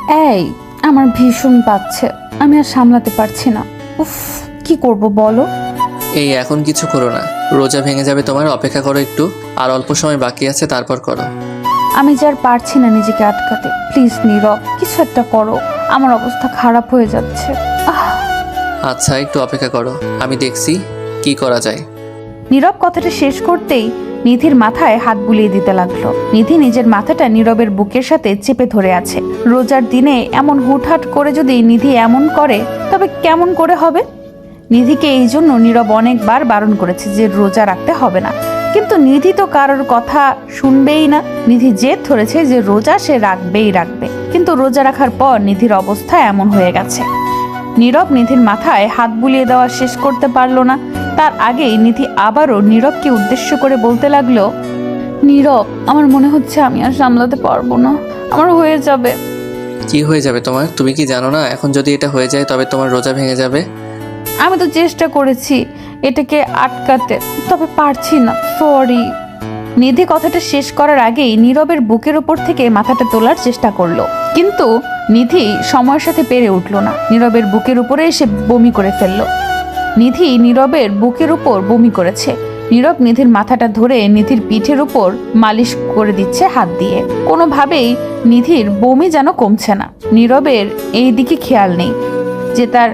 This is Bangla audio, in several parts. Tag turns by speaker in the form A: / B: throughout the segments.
A: এই, আমার ভীষণ পাচ্ছে, আমি আর সামলাতে পারছি না। উফ, কি করব বলো?
B: এই এখন কিছু করো না, রোজা ভেঙে যাবে তোমার, অপেক্ষা করো একটু, আর অল্প সময় বাকি আছে, তারপর করো।
A: আমি যে আর পারছি না নিজেকে আটকাতে। প্লিজ নীরব, কিছু একটা করো, আমার অবস্থা খারাপ হয়ে যাচ্ছে।
B: আচ্ছা একটু অপেক্ষা করো, আমি দেখছি কি করা যায়।
A: নীরব কথাটা শেষ করতেই নিধির মাথায় হাত বুলিয়ে দিতে লাগলো। নিধি নিজের মাথাটা নীরবের বুকের সাথে চেপে ধরে আছে। রোজার দিনে এমন হুটহাট করে যদি নিধি এমন করে তবে কেমন করে হবে? নিধিকে এই জন্য নীরব অনেকবার বারণ করেছে যে রোজা রাখতে হবে না, কিন্তু নিধি তো কারোর কথা শুনবেই না। নিধি জেদ ধরেছে যে রোজা সে রাখবেই রাখবে, কিন্তু রোজা রাখার পর নিধির অবস্থা এমন হয়ে গেছে। নীরব নিধির মাথায় হাত বুলিয়ে দেওয়া শেষ করতে পারলো না, তার আগেই নিধি আবারও নীরবকে উদ্দেশ্য করে বলতে লাগলো, নীরব, আমার মনে হচ্ছে আমি আর সামলাতে পারবো না, আমার হয়ে যাবে।
B: কি হয়ে যাবে তোমার? তুমি কি জানো না এখন যদি এটা হয়ে যায় তবে তোমার রোজা ভেঙে যাবে?
A: আমি তো চেষ্টা করেছি এটাকে আটকাতে, তবে পারছি না, সরি। নিধি কথাটা শেষ করার আগেই নীরবের বুকের উপর থেকে মাথাটা তোলার চেষ্টা করলো, কিন্তু নিধি সময়ের সাথে পেরে উঠল না। নীরবের বুকের উপরে এসে বমি করে ফেললো। নিধি নীরবের বুকের উপর বমি করেছে। নীরব নিধির মাথাটা ধরে নিধির পিঠের উপর মালিশ করে দিচ্ছে হাত দিয়ে। কোনোভাবেই নিধির বমি যেন কমছে না। নীরবের এই দিকে খেয়াল নেই যে তার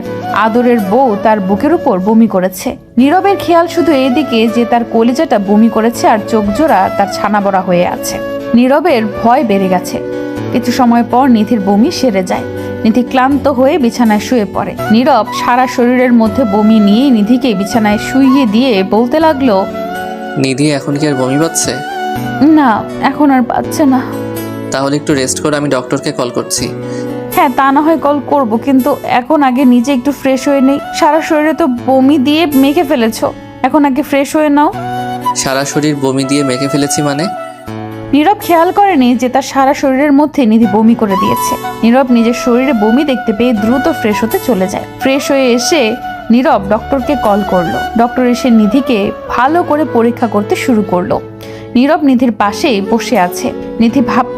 A: আদরের বউ তার বুকের উপর বমি করেছে। নীরবের খেয়াল শুধু এইদিকে যে তার কলিজাটা বমি করেছে আর চোখ জোড়া তার ছানা বড়া হয়ে আছে। নীরবের ভয় বেড়ে গেছে। কিছু সময় পর নিধির বমি সেরে যায়। নিধি ক্লান্ত হয়ে বিছানায় শুয়ে পড়ে। নীরব সারা শরীরের মধ্যে বমি নিয়ে নিধিকে বিছানায় শুইয়ে দিয়ে বলতে লাগলো,
B: নিধি এখন কি আর বমি পাচ্ছে?
A: না, এখন আর পাচ্ছে না।
B: তাহলে একটু রেস্ট করো, আমি ডক্টরকে কল করছি।
A: হ্যাঁ, তা না হয় কল করব, কিন্তু এখন আগে নিজে একটু ফ্রেশ হয়ে নেই। সারা শরীরে তো বমি দিয়ে মেখে ফেলেছো, এখন আগে ফ্রেশ হয়ে নাও।
B: সারা শরীর বমি দিয়ে মেখে ফেলেছি মানে?
A: নীরব খেয়াল করেনি যে তার সারা শরীরের মধ্যে নিধি বমি করে দিয়েছে। নীরব নিজের শরীরে বমি দেখতে পেয়ে দ্রুত ফ্রেশ হতে চলে যায়। ফ্রেশ হয়ে এসে নীরব ডক্টরকে কল করলো। ডক্টর এসে নিধিকে ভালো করে পরীক্ষা করতে শুরু করলো। নীরব নিধির পাশেই বসে আছে।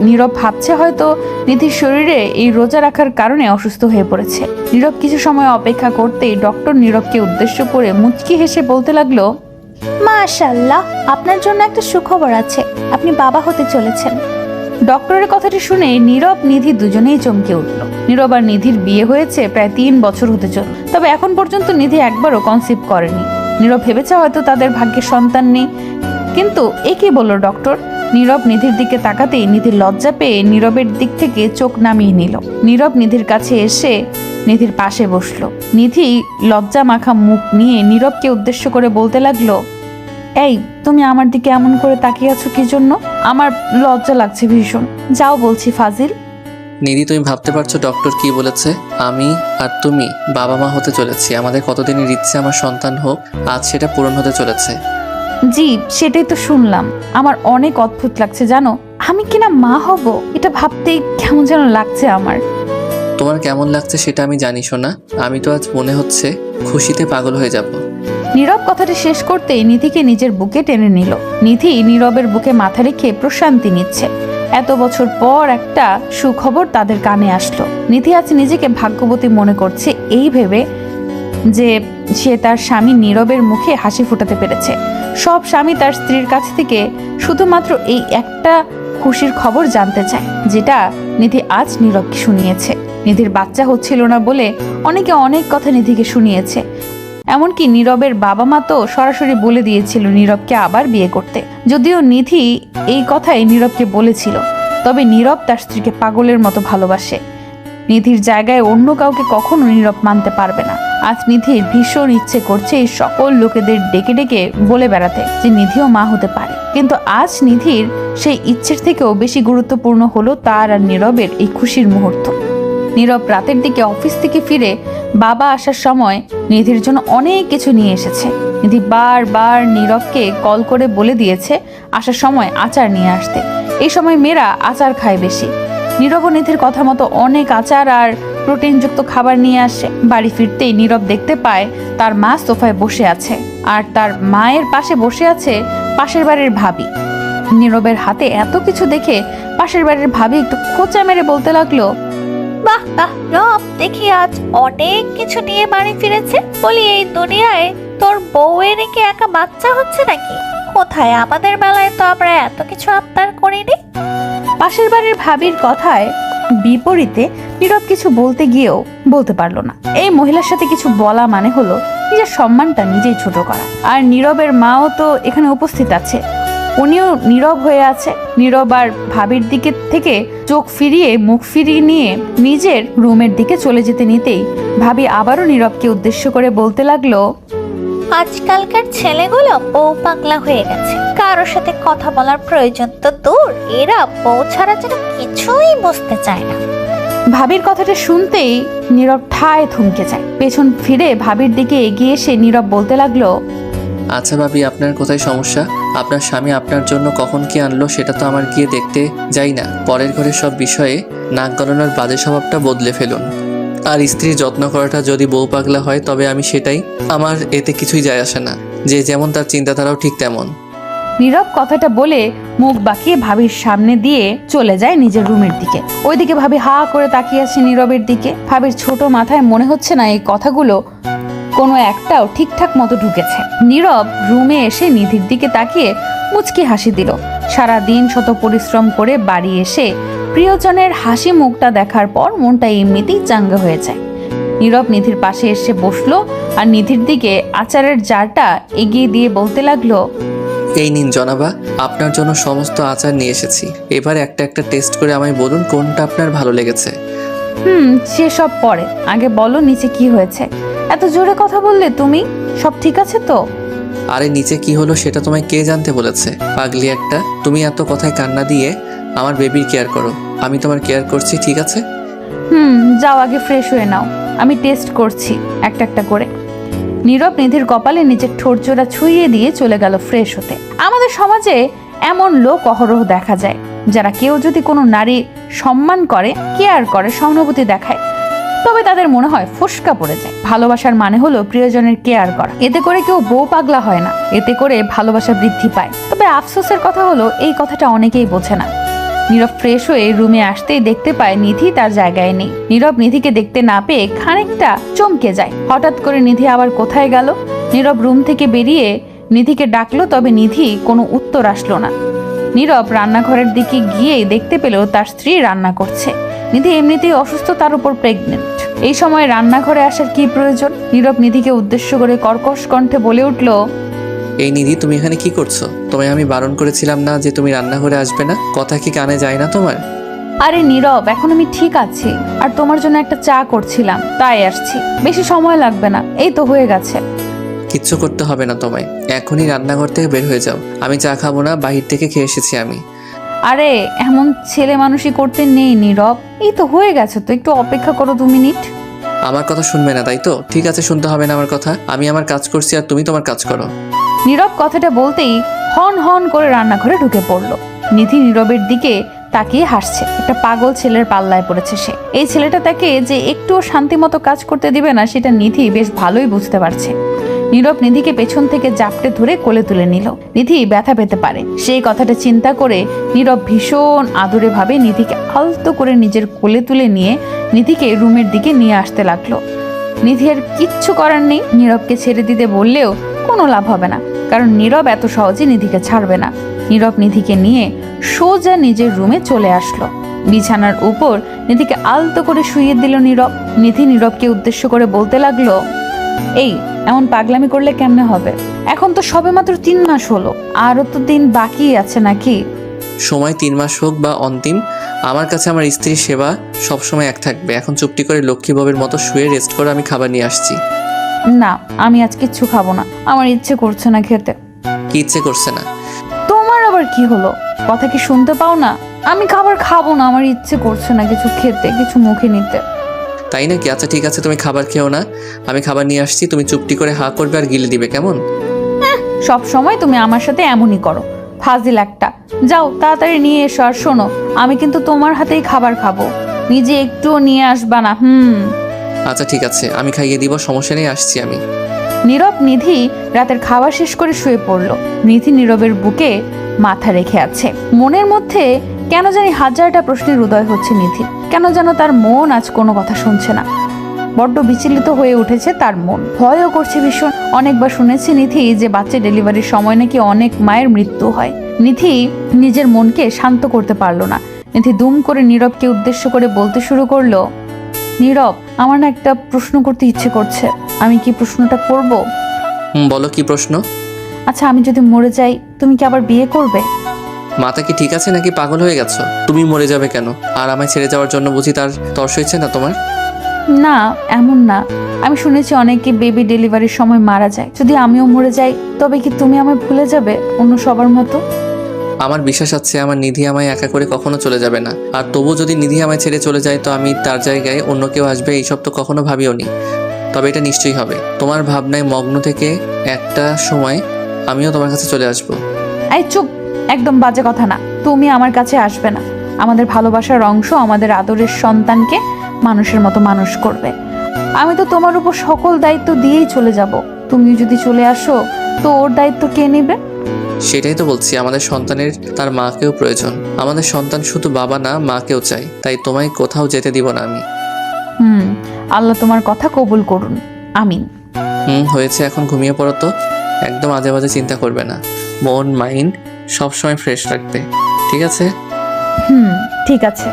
A: নীরব ভাবছে হয়তো নিধির শরীরে এই রোজা রাখার কারণে অসুস্থ হয়ে পড়েছে। নীরব কিছু সময় অপেক্ষা করতেই ডক্টর নীরবকে উদ্দেশ্য করে মুচকি হেসে বলতে লাগলো, মাশাআল্লাহ, আপনার জন্য একটা সুখবর আছে, আপনি বাবা হতে চলেছেন। ডক্টরের কথাটি শুনে নীরব নিধি দুজনেই চমকে উঠল। নীরব আর নিধির বিয়ে হয়েছে প্রায় 3 বছর হতে চলল, তবে এখন পর্যন্ত নিধি একবারও কনসিভ করেনি। নীরব ভেবেছে হয়তো তাদের ভাগ্যে সন্তান নেই, কিন্তু এ কি বলল ডক্টর? নীরব নিধির দিকে তাকাতেই নিধির লজ্জা পেয়ে নীরবের দিক থেকে চোখ নামিয়ে নিল। নীরব নিধির কাছে এসে নিধির পাশে বসলো। নিধি লজ্জা মাখা মুখ নিয়ে নীরবকে উদ্দেশ্য করে বলতে লাগলো, এই, তুমি আমার দিকে এমন করে তাকিয়ে আছো কি জন্য? আমার লজ্জা লাগছে ভীষণ। যাও বলছি ফাজিল।
B: নিধি তুমি ভাবতে পারছো ডক্টর কি বলেছে? আমি আর তুমি বাবা মা হতে চলেছি। আমাদের কতদিনের ইচ্ছে আমার সন্তান হোক, আজ সেটা পূরণ হতে চলেছে।
A: জি, সেটাই তো শুনলাম। আমার অনেক অদ্ভুত লাগছে জানো, আমি কিনা মা হব, এটা ভাবতেই কেমন যেন লাগছে আমার।
B: তোমার কেমন লাগছে সেটা আমি জানি শোনা, আমি তো আজ মনে হচ্ছে খুশিতে পাগল হয়ে যাব।
A: নীরব কথাটা শেষ করতেই নিধিকে নিজের বুকে টেনে নিল। নিধি নীরবের বুকে মাথা রেখে প্রশান্তি নিচ্ছে। এত বছর পর একটা সুখবর তাদের কানে আসলো। নিধি আজ নিজেকে ভাগ্যবতী মনে করছে এই ভেবে যে সে তার স্বামী নীরবের মুখে হাসি ফোটাতে পেরেছে। সব স্বামী তার স্ত্রীর কাছ থেকে শুধুমাত্র এই একটা খুশির খবর জানতে চায়, যেটা নিধি আজ নীরবকে শুনিয়েছে। নিধির বাচ্চা হচ্ছিল না বলে অনেকে অনেক কথা নিধিকে শুনিয়েছে। এমনকি নীরবের বাবা মা তো সরাসরি বলে দিয়েছিল নীরবকে আবার বিয়ে করতে। যদিও নিধি এই কথাই নীরবকে বলেছিল, তবে নীরব তার স্ত্রীকে পাগলের মতো ভালোবাসে। নিধির জায়গায় অন্য কাউকে কখনো নীরব মানতে পারবে না। আজ নিধির ভীষণ ইচ্ছে করছে এই সকল লোকেদের ডেকে ডেকে বলে বেড়াতে যে নিধিও মা হতে পারে, কিন্তু আজ নিধির সেই ইচ্ছের থেকেও বেশি গুরুত্বপূর্ণ হলো তার আর নীরবের এই খুশির মুহূর্ত। নীরব রাতের দিকে অফিস থেকে ফিরে বাবা আসার সময় নিধির জন্য অনেক কিছু নিয়ে এসেছে। নিধি বারবার নীরবকে কল করে বলে দিয়েছে আসার সময় আচার নিয়ে আসতে। এই সময় মেয়েরা আচার খায় বেশি। নীরব ও নিধির কথা মতো অনেক আচার আর প্রোটিনযুক্ত খাবার নিয়ে আসে। বাড়ি ফিরতেই নীরব দেখতে পায় তার মা সোফায় বসে আছে, আর তার মায়ের পাশে বসে আছে পাশের বাড়ির ভাবি। নীরবের হাতে এত কিছু দেখে পাশের বাড়ির ভাবি একটু খোঁচা মেরে বলতে লাগলো,
C: বাহ বাহ রব, দেখি আজ অনেক কিছু নিয়ে বাড়ি ফিরেছে। বলি, এই দুনিয়ায় তোর বউয়ের কি একা বাচ্চা হচ্ছে নাকি? কোথায়, আমাদের বেলায় তো আমরা এত কিছু আবদার করিনি।
A: পাশের বাড়ির ভাবির কথায় বিপরীতে নীরব কিছু বলতে গিয়েও বলতে পারলো না। এই মহিলার সাথে কিছু বলা মানে হলো নিজের সম্মানটা নিজেই ছোট করা। আর নীরবের মাও তো এখানে উপস্থিত আছে, উনিও নীরব হয়ে আছে। নীরব আর ভাবির দিকে থেকে চোখ ফিরিয়ে মুখ ফিরিয়ে নিয়ে নিজের রুমের দিকে চলে যেতে নিতেই ভাবি আবারও নীরবকে উদ্দেশ্য করে বলতে লাগলো,
C: আজকালকার ছেলেগুলো বউ পাগলা হয়ে গেছে, কারোর সাথে কথা বলার প্রয়োজন তো দূর, এরা বউ ছাড়া যেন কিছুই বুঝতে চায় না।
A: ভাবির কথাটা শুনতেই নীরব ঠায় থমকে যায়। পেছন ফিরে ভাবির দিকে এগিয়ে এসে নীরব বলতে লাগলো,
B: আচ্ছা ভাবি, আপনার কোথায় সমস্যা? আপনার স্বামী আপনার জন্য কখন কি আনলো সেটা তো আমার গিয়ে দেখতে যাই না। পরের ঘরের সব বিষয়ে নাক গলানোর বাজে স্বভাবটা বদলে ফেলুন। আর স্ত্রীর যত্ন করাটা যদি বউ পাগলা হয় তবে আমি সেটাই, আমার এতে কিছুই যায় আসে না। যে যেমন তার চিন্তাধারাও ঠিক তেমন।
A: নীরব কথাটা বলে মুখ বাঁকিয়ে ভাবির সামনে দিয়ে চলে যায় নিজের রুমের দিকে। ওইদিকে ভাবি হা করে তাকিয়ে আছে নীরবের দিকে। ভাবির ছোট মাথায় মনে হচ্ছে না এই কথাগুলো কোনো একটাও ঠিকঠাক মতো ঢুকেছে। নীরব রুমে এসে নিধির দিকে তাকিয়ে মুচকি হাসি দিল। সারাদিন শত পরিশ্রম করে বাড়ি এসে প্রিয়জনের হাসি মুখটা দেখার পর মনটা এমনিতেই চাঙ্গা হয়ে যায়। নীরব নিধির পাশে এসে বসলো আর নিধির দিকে আচারের জারটা এগিয়ে দিয়ে বলতে লাগলো,
B: এই নিন জনাবা, আপনার জন্য সমস্ত আচার নিয়ে এসেছি। এবার একটা একটা টেস্ট করে আমায় বলুন কোনটা আপনার ভালো লেগেছে।
A: সেসব পরে, আগে বলো নিচে কি হয়েছে? এত জোরে কথা বললে তুমি? সব ঠিক আছে তো?
B: আরে নিচে কি হলো সেটা তোমায় কে জানতে বলেছে? পাগলি একটা, তুমি এত কথায় কান্না দিয়ে আমার বেবির কেয়ার করো। আমি তোমার কেয়ার করছি, ঠিক আছে?
A: যাও আগে ফ্রেশ হয়ে নাও, আমি টেস্ট করছি একটা একটা করে। নীরব নিধির কপালে নিজের ঠোঁট জোড়া ছুঁয়ে দিয়ে চলে গেল ফ্রেশ হতে। আমাদের সমাজে এমন লোক অহরহ দেখা যায়, যারা কেউ যদি কোনো নারী সম্মান করে, কেয়ার করে, সহানুভূতি দেখায়, তবে তাদের মনে হয় ফোসকা পড়ে যায়। ভালোবাসার মানে হলো প্রিয়জনের কেয়ার করা। এতে করে কেউ বউ পাগলা হয় না, এতে করে ভালোবাসা বৃদ্ধি পায়। তবে আফসোসের কথা হলো এই কথাটা অনেকেই বোঝে না। নীরব ফ্রেশ হয়ে রুমে আসতেই দেখতে পায় নিধি তার জায়গায় নেই। নীরব নিধিকে দেখতে না পেয়ে খানিকটা চমকে যায়। হঠাৎ করে নিধি আবার কোথায় গেল? নীরব রুম থেকে বেরিয়ে নিধিকে ডাকলো, তবে নিধি কোনো উত্তর আসলো না। নীরব রান্নাঘরের দিকে গিয়ে দেখতে পেল তার স্ত্রী রান্না করছে। নিধি এমনিতেই অসুস্থ, তার উপর প্রেগনেন্ট। এই সময় রান্নাঘরে আসার কি প্রয়োজন? নীরব নিধিকে উদ্দেশ্য করে কর্কশ কণ্ঠে বলে উঠল,
B: এই নিধি, তুমি এখানে কি করছো? তোমায় আমি বারণ করেছিলাম না যে তুমি রান্নাঘরে আসবে না? কথা কি কানে যায় না তোমার?
A: আরে নীরব, এখন আমি ঠিক আছি, আর তোমার জন্য একটা চা করছিলাম, তাই আসছি। বেশি সময় লাগবে না, এই তো হয়ে গেছে।
B: কিচ্ছু করতে হবে না তোমায়, এখনই রান্নাঘর থেকে বের হয়ে যাও। আমি চা খাবো না, বাহির থেকে খেয়ে এসেছি আমি।
A: আরে এমন ছেলে মানুষই করতে নেই নীরব, এই তো হয়ে গেছে, তো একটু অপেক্ষা করো 2 মিনিট।
B: আমার কথা শুনবে না তাই তো? ঠিক আছে, শুনতে হবে না আমার কথা। আমি আমার কাজ করছি আর তুমি তোমার কাজ করো।
A: নীরব কথাটা বলতেই হন হন করে রান্নাঘরে ঢুকে পড়লো। নিধি নীরবের দিকে তাকিয়ে হাসছে। একটা পাগল ছেলের পাল্লায় পড়েছে সে। এই ছেলেটা তাকে যে একটুও শান্তি মতো কাজ করতে দিবে না, সেটা নিধি বেশ ভালোই বুঝতে পারছে। নীরব নিধিকে পেছন থেকে জাপটে ধরে কোলে তুলে নিল। নিধি ব্যথা পেতে পারে, সেই কথাটা চিন্তা করে নীরব ভীষণ আদরে ভাবে নিধিকে আলতো করে নিজের কোলে তুলে নিয়ে নিধিকে রুমের দিকে নিয়ে আসতে লাগলো। নিধি আর কিচ্ছু করার নেই। নীরবকে ছেড়ে দিতে বললেও কোনো লাভ হবে না, কারণ নীরব এত সহজে নিধিকে ছাড়বে না। নীরব নিধিকে নিয়ে সোজা নিজের রুমে চলে আসলো। বিছানার উপর নিধিকে আলতো করে শুইয়ে দিল নীরব। নিধি নীরবকে উদ্দেশ্য করে বলতে লাগলো, এই এমন পাগলামি করলে কেমনে হবে? এখন তো সবেমাত্র 3 মাস হলো, আরো তো দিন বাকি আছে নাকি?
B: সময় 3 মাস হোক বা অন্তিম, আমার কাছে আমার স্ত্রীর সেবা সবসময় এক থাকবে। এখন চুপটি করে লক্ষ্মী ববের মতো শুয়ে রেস্ট করে আমি খাবার নিয়ে আসছি।
A: না, আমি আজ কিচ্ছু খাবো না, আমার ইচ্ছে করছে না খেতে।
B: কি ইচ্ছে করছে না?
A: তোমার আবার কি হলো? কথা কি শুনতে পাও না? আমি খাবার খাবো না, আমার ইচ্ছে করছে না কিছু খেতে, কিছু মুখে নিতে।
B: তাই নাকি? আচ্ছা ঠিক আছে, তুমি খাবার খেও না, আমি খাবার নিয়ে আসছি। তুমি চুপটি করে হা করবে আর গিলে দিবে, কেমন?
A: সব সময় তুমি আমার সাথে এমনই করো, ফাজিল একটা। যাও তাড়াতাড়ি নিয়ে এসো, আর শোনো, আমি কিন্তু তোমার হাতেই খাবার খাবো, নিজে একটুও নিয়ে আসবা না।
B: আচ্ছা ঠিক আছে, আমি খাইয়ে দিব, সমস্যা নেই, আসছি আমি।
A: নীরব নিধি রাতের খাবার শেষ করে শুয়ে পড়ল। নিধি নীরবের বুকে মাথা রেখে আছে। মনের মধ্যে কেন জানি হাজারটা প্রশ্নের উদয় হচ্ছে নিধির। কেন যেন তার মন আজ কোনো কথা শুনছে না। বড্ড বিচলিত হয়ে উঠেছে তার মন, ভয়ও করছে ভীষণ। অনেকবার শুনেছি নিধি যে বাচ্চা ডেলিভারির সময় নাকি অনেক মায়ের মৃত্যু হয়। নিধি নিজের মনকে শান্ত করতে পারলো না। নিধি দুম করে নীরবকে উদ্দেশ্য করে বলতে শুরু করলো, নীরব, আমার না একটা প্রশ্ন করতে ইচ্ছে করছে। আমি কি প্রশ্নটা করব?
B: বলো কি প্রশ্ন?
A: আচ্ছা, আমি যদি মরে যাই তুমি কি আবার বিয়ে করবে?
B: মাথা কি ঠিক আছে নাকি পাগল হয়ে গেছো? তুমি মরে যাবে কেন? আর আমায় ছেড়ে যাওয়ার জন্য বুঝি তার তর্স হয়েছে না তোমার?
A: না, এমন না। আমি শুনেছি অনেকে বেবি ডেলিভারির সময় মারা যায়। যদি আমিও মরে যাই তবে কি তুমি আমায় ভুলে যাবে অন্য সবার মতো?
B: আমার বিশ্বাস আছে আমার নিধি আমায় একা করে কখনো চলে যাবে না। আর তবু যদি নিধি আমায় ছেড়ে চলে যায় তো আমি তার জায়গায় অন্য কেউ আসবে এইসব তো কখনো ভাবিও নি। তবে এটা নিশ্চয়ই হবে। তোমার ভাবনায় মগ্ন থেকে একটা সময় আমিও তোমার কাছে চলে আসবো।
A: এই চুপ, একদম বাজে কথা না। তুমি আমার কাছে আসবে না। আমাদের ভালোবাসার অংশ আমাদের আদরের সন্তানকে মানুষের মতো মানুষ করবে। আমি তো তোমার উপর সকল দায়িত্ব দিয়েই চলে যাব। তুমিও যদি চলে আসো তো ওর দায়িত্ব কে নেবে?
B: সেটাই তো বলছি, আমাদের সন্তানের তার মাকেও প্রয়োজন। আমাদের সন্তান শুধু বাবা না, মাকেও চাই। তাই তোমায় কোথাও যেতে দিব না আমি।
A: আল্লাহ তোমার কথা কবুল করুন, আমিন।
B: হয়েছে, এখন ঘুমিয়ে পড়ো তো। একদম আজে বাজে চিন্তা করবে না। মন মাইন্ড সবসময় ফ্রেশ রাখবে, ঠিক আছে?
A: ঠিক আছে।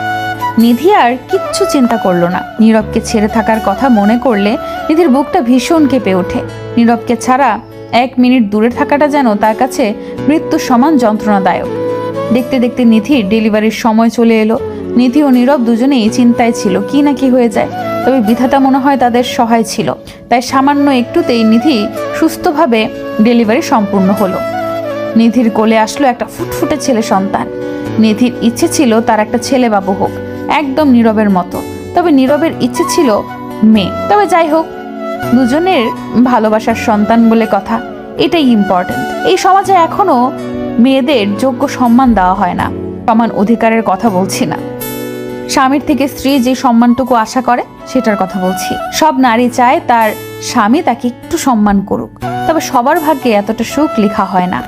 A: নিধি আর কিচ্ছু চিন্তা করলো না। নীরবকে ছেড়ে থাকার কথা মনে করলে নিধির বুকটা ভীষণ কেঁপে ওঠে। নীরবকে ছাড়া 1 মিনিট দূরে থাকাটা যেন তার কাছে মৃত্যুর সমান যন্ত্রণাদায়ক। দেখতে দেখতে নিধির ডেলিভারির সময় চলে এলো। নিধি ও নীরব দুজনেই চিন্তায় ছিল কি না কি হয়ে যায়। তবে বিধাতা মনে হয় তাদের সহায় ছিল। তাই সামান্য একটুতেই নিধি সুস্থভাবে ডেলিভারি সম্পূর্ণ হলো। নিধির কোলে আসলো একটা ফুটফুটে ছেলে সন্তান। নিধির ইচ্ছে ছিল তার একটা ছেলে বাবু হোক, একদম নীরবের মতো। তবে নীরবের ইচ্ছে ছিল মেয়ে। তবে যাই হোক, দুজনের ভালোবাসার সন্তান বলে কথা, এটাই ইম্পর্টেন্ট। এই সমাজে এখনো মেয়েদের যোগ্য সম্মান দেওয়া হয় না। সমান অধিকারের কথা বলছি না, স্বামীর থেকে স্ত্রী যে সম্মানটুকু আশা করে সেটার কথা বলছি। সব নারী চায় তার স্বামী তাকে একটু সম্মান করুক, তবে সবার ভাগ্যে এতটা সুখ লেখা হয় না।